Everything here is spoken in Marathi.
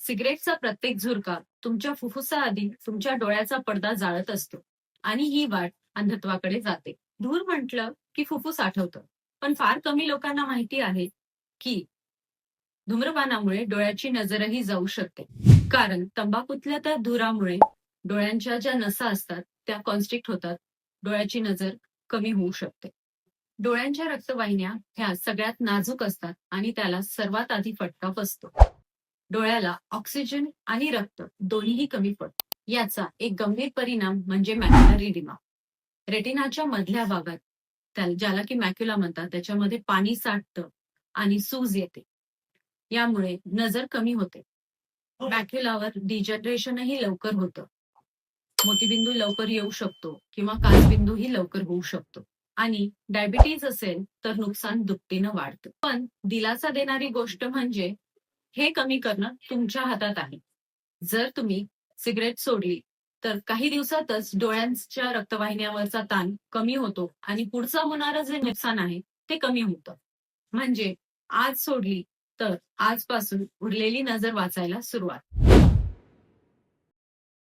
सिगरेटचा प्रत्येक झुरका तुमच्या फुफ्फुसाआधी तुमच्या डोळ्याचा पडदा जाळत असतो आणि ही वाट अंधत्वाकडे जाते. धूर म्हटलं की फुफ्फुस आठवतं, पण फार कमी लोकांना माहिती आहे की धूम्रपानामुळे डोळ्याची नजरही जाऊ शकते. कारण तंबाखूतल्या त्या धुरामुळे डोळ्यांच्या ज्या नसा असतात त्या कॉन्स्ट्रिक्ट होतात. डोळ्याची नजर कमी होऊ शकते. डोळ्यांच्या रक्तवाहिन्या ह्या सगळ्यात नाजूक असतात आणि त्याला सर्वात आधी फटका बसतो. डोळ्याला ऑक्सिजन आणि रक्त दोन्हीही कमी पडतं. याचा एक गंभीर परिणाम म्हणजे मॅक्युलर इडिमा. रेटिनाच्या मधल्या भागात ज्याला की मॅक्युला म्हणतात त्याच्यामध्ये पाणी साठतं आणि सूज येते. यामुळे नजर कमी होते. मॅक्युलावर डिजनरेशनही लवकर होतं. मोतीबिंदू लवकर येऊ शकतो किंवा काचबिंदूही लवकर होऊ शकतो. आणि डायबिटीज असेल तर नुकसान दुपटीनं वाढतं. पण दिलासा देणारी गोष्ट म्हणजे हे कमी करणं तुमच्या हातात आहे. जर तुम्ही सिगरेट सोडली तर काही दिवसातच डोळ्यांच्या रक्तवाहिन्यावरचा ताण कमी होतो आणि पुढचं होणारं जे नुकसान आहे ते कमी होतं. म्हणजे आज सोडली तर आजपासून उरलेली नजर वाचायला सुरुवात.